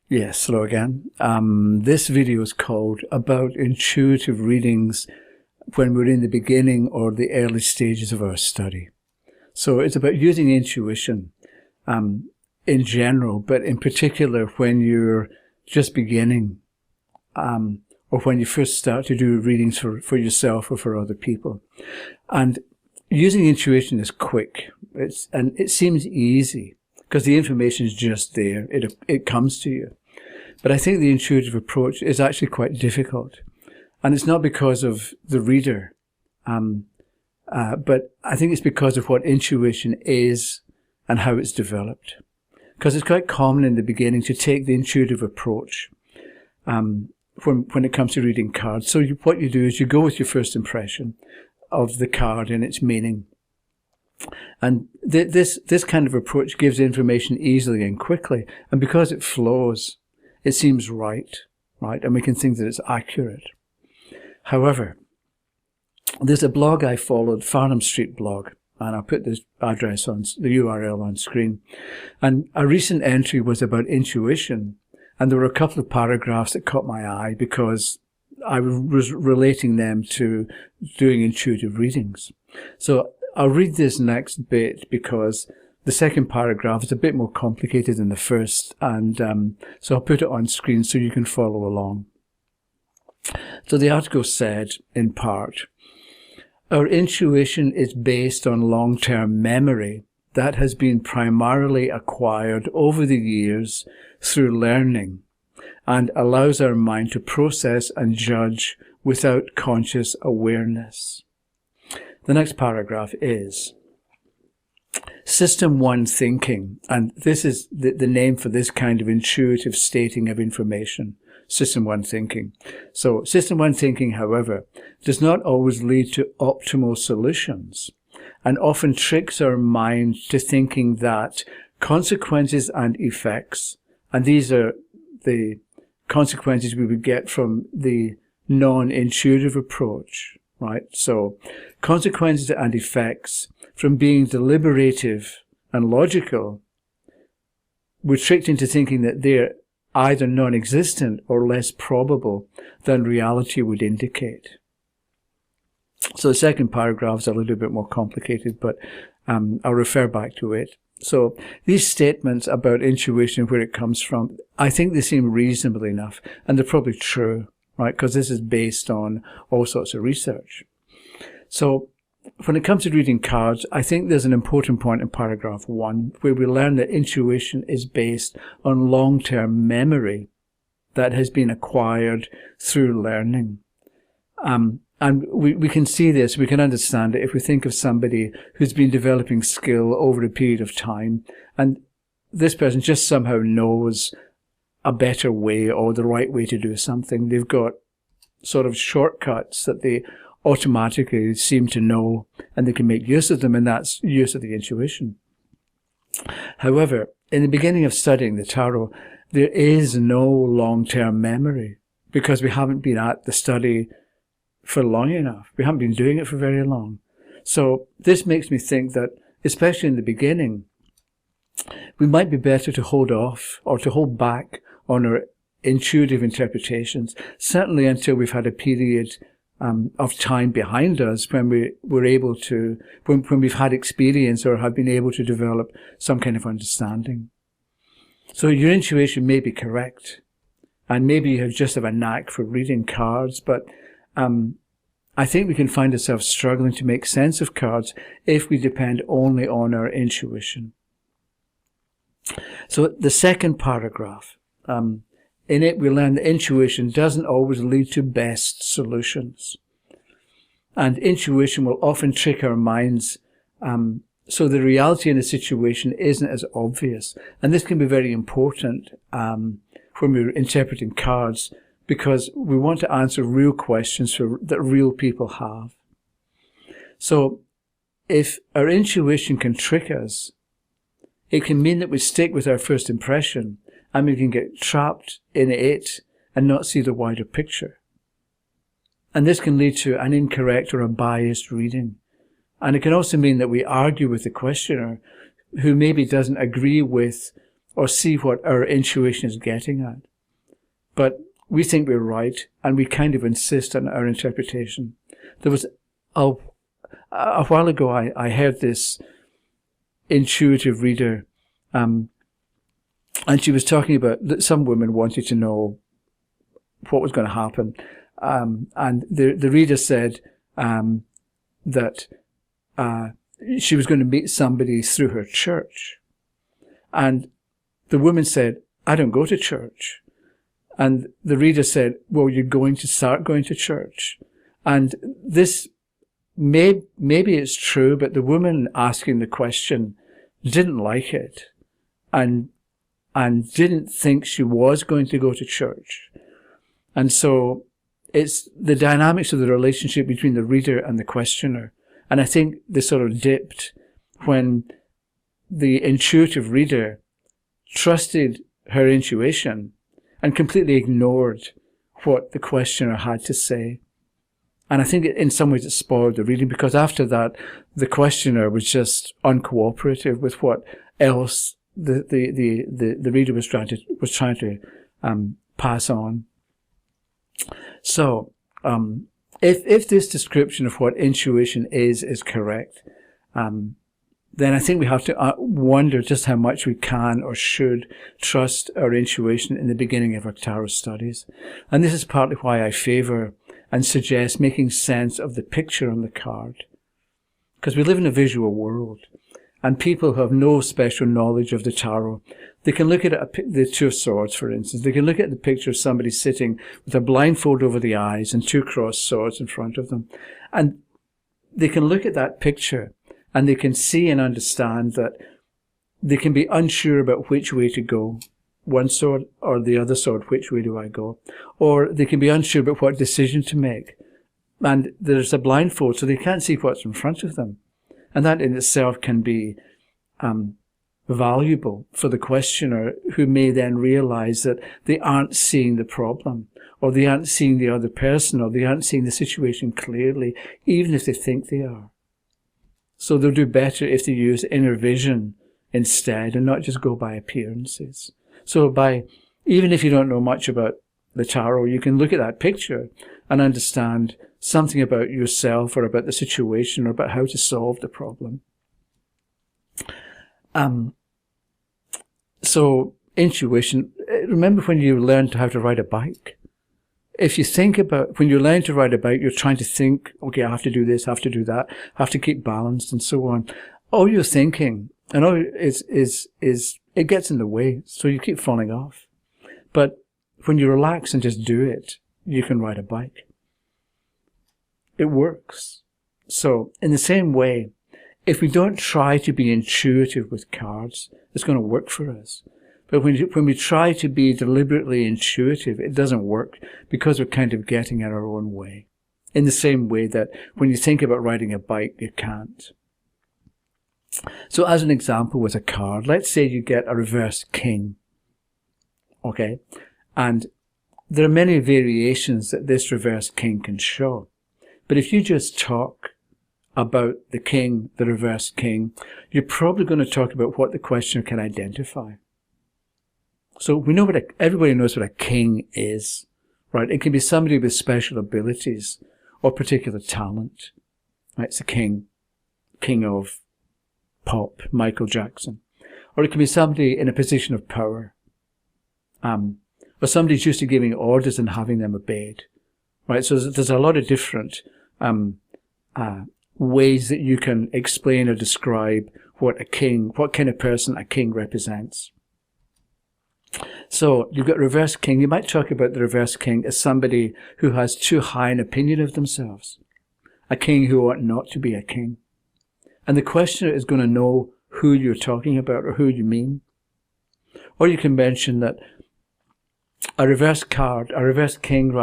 Yes, hello again. This video is called About Intuitive Readings when we're in the beginning or the early stages of our study. So it's about using intuition in general, but in particular when you're just beginning or when you first start to do readings for yourself or for other people. And using intuition is quick. It seems easy because the information is just there. It comes to you. But I think the intuitive approach is actually quite difficult. And it's not because of the reader, but I think it's because of what intuition is and how it's developed. Because it's quite common in the beginning to take the intuitive approach when it comes to reading cards. So what you do is you go with your first impression of the card and its meaning. And this kind of approach gives information easily and quickly. And because it flows, it seems right? And we can think that it's accurate. However, there's a blog I followed, Farnham Street blog, and I'll put this address on the URL on screen. And a recent entry was about intuition, and there were a couple of paragraphs that caught my eye because I was relating them to doing intuitive readings. So I'll read this next bit because the second paragraph is a bit more complicated than the first, and so I'll put it on screen so you can follow along. So the article said, in part, our intuition is based on long-term memory that has been primarily acquired over the years through learning and allows our mind to process and judge without conscious awareness. The next paragraph is System 1 thinking, and this is the name for this kind of intuitive stating of information, System 1 thinking. So System 1 thinking, however, does not always lead to optimal solutions and often tricks our mind to thinking that consequences and effects, and these are the consequences we would get from the non-intuitive approach, right? So consequences and effects from being deliberative and logical, we're tricked into thinking that they're either non-existent or less probable than reality would indicate. So the second paragraph is a little bit more complicated, but I'll refer back to it. So these statements about intuition, where it comes from, I think they seem reasonable enough, and they're probably true, right? Because this is based on all sorts of research. So when it comes to reading cards, I think there's an important point in paragraph 1 where we learn that intuition is based on long-term memory that has been acquired through learning. And we can see this, we can understand it if we think of somebody who's been developing skill over a period of time, and this person just somehow knows a better way or the right way to do something. They've got sort of shortcuts that they automatically seem to know, and they can make use of them, and that's use of the intuition. However, in the beginning of studying the tarot, there is no long-term memory because we haven't been at the study for long enough. We haven't been doing it for very long. So this makes me think that, especially in the beginning, we might be better to hold off or to hold back on our intuitive interpretations, certainly until we've had a period of time behind us when we were able to, when we've had experience or have been able to develop some kind of understanding. So your intuition may be correct, and maybe you just have a knack for reading cards, but I think we can find ourselves struggling to make sense of cards if we depend only on our intuition. So the second paragraph, in it we learn that intuition doesn't always lead to best solutions. And intuition will often trick our minds so the reality in a situation isn't as obvious. And this can be very important when we're interpreting cards, because we want to answer real questions that real people have. So if our intuition can trick us, it can mean that we stick with our first impression and we can get trapped in it and not see the wider picture. And this can lead to an incorrect or a biased reading. And it can also mean that we argue with the questioner who maybe doesn't agree with or see what our intuition is getting at. But we think we're right, and we kind of insist on our interpretation. There was a while ago, I heard this intuitive reader, and she was talking about that some women wanted to know what was going to happen. And the reader said that she was going to meet somebody through her church. And the woman said, I don't go to church. And the reader said, well, you're going to start going to church. And this, maybe it's true, but the woman asking the question didn't like it and didn't think she was going to go to church. And so it's the dynamics of the relationship between the reader and the questioner. And I think they sort of dipped when the intuitive reader trusted her intuition and completely ignored what the questioner had to say. And I think in some ways it spoiled the reading, because after that, the questioner was just uncooperative with what else the reader was trying to pass on. So, if this description of what intuition is correct, then I think we have to wonder just how much we can or should trust our intuition in the beginning of our tarot studies. And this is partly why I favour and suggest making sense of the picture on the card. Because we live in a visual world, and people who have no special knowledge of the tarot, they can look at the Two of Swords, for instance. They can look at the picture of somebody sitting with a blindfold over the eyes and two crossed swords in front of them. And they can look at that picture and they can see and understand that they can be unsure about which way to go. One sword or the other sword, which way do I go? Or they can be unsure about what decision to make. And there's a blindfold, so they can't see what's in front of them. And that in itself can be valuable for the questioner, who may then realize that they aren't seeing the problem, or they aren't seeing the other person, or they aren't seeing the situation clearly, even if they think they are. So they'll do better if they use inner vision instead and not just go by appearances. So even if you don't know much about the tarot, you can look at that picture and understand something about yourself or about the situation or about how to solve the problem. So intuition, remember when you learned how to ride a bike? If you think about, when you learn to ride a bike, you're trying to think, okay, I have to do this, I have to do that, I have to keep balanced and so on. All you're thinking, and all is it gets in the way, so you keep falling off. But when you relax and just do it, you can ride a bike. It works. So in the same way, if we don't try to be intuitive with cards, it's going to work for us. But when we try to be deliberately intuitive, it doesn't work, because we're kind of getting in our own way. In the same way that when you think about riding a bike, you can't. So as an example with a card, let's say you get a reversed king. Okay? And there are many variations that this reversed king can show. But if you just talk about the king, the reversed king, you're probably going to talk about what the questioner can identify. So we know everybody knows what a king is, right? It can be somebody with special abilities or particular talent. Right? It's a king of pop, Michael Jackson. Or it can be somebody in a position of power. Or somebody's used to giving orders and having them obeyed. Right? So there's a lot of different ways that you can explain or describe what kind of person a king represents. So you've got reverse king. You might talk about the reverse king as somebody who has too high an opinion of themselves. A king who ought not to be a king. And the questioner is going to know who you're talking about or who you mean. Or you can mention that a reverse king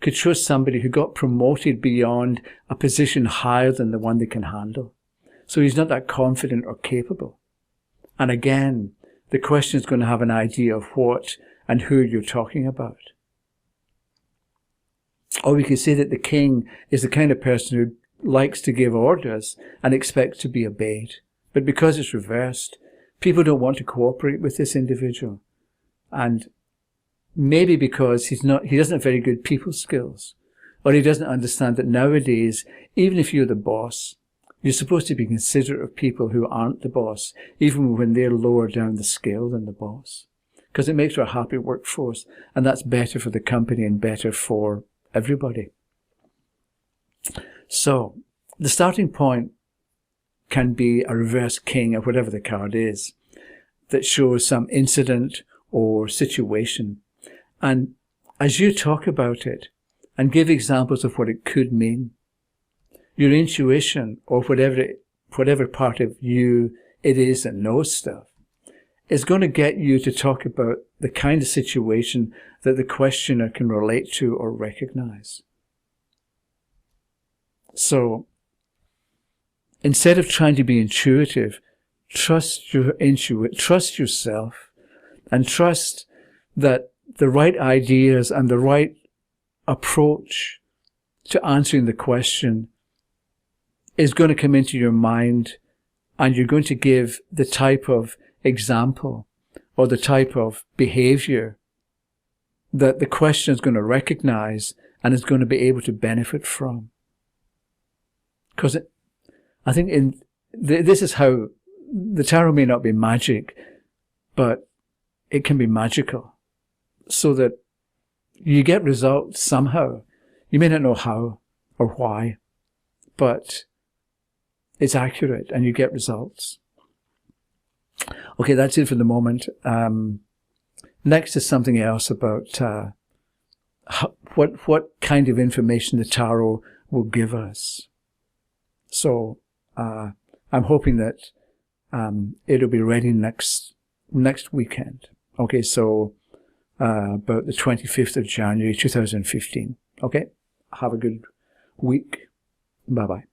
could show somebody who got promoted beyond a position higher than the one they can handle. So he's not that confident or capable. And again, the question is going to have an idea of what and who you're talking about. Or we can say that the king is the kind of person who likes to give orders and expects to be obeyed. But because it's reversed, people don't want to cooperate with this individual. And maybe because he doesn't have very good people skills, or he doesn't understand that nowadays, even if you're the boss, you're supposed to be considerate of people who aren't the boss, even when they're lower down the scale than the boss. Because it makes for a happy workforce, and that's better for the company and better for everybody. So, the starting point can be a reverse king, or whatever the card is, that shows some incident or situation. And as you talk about it and give examples of what it could mean, your intuition, or whatever part of you it is that knows stuff, is going to get you to talk about the kind of situation that the questioner can relate to or recognize. So, instead of trying to be intuitive, trust your intuition, trust yourself, and trust that the right ideas and the right approach to answering the question is going to come into your mind, and you're going to give the type of example or the type of behavior that the question is going to recognize and is going to be able to benefit from. Because I think this is how the tarot may not be magic, but it can be magical, so that you get results somehow. You may not know how or why, but it's accurate and you get results. Okay, that's it for the moment. Next is something else about what kind of information the tarot will give us. So I'm hoping that it'll be ready next weekend. Okay, so about the 25th of January 2015. Okay, have a good week. Bye-bye.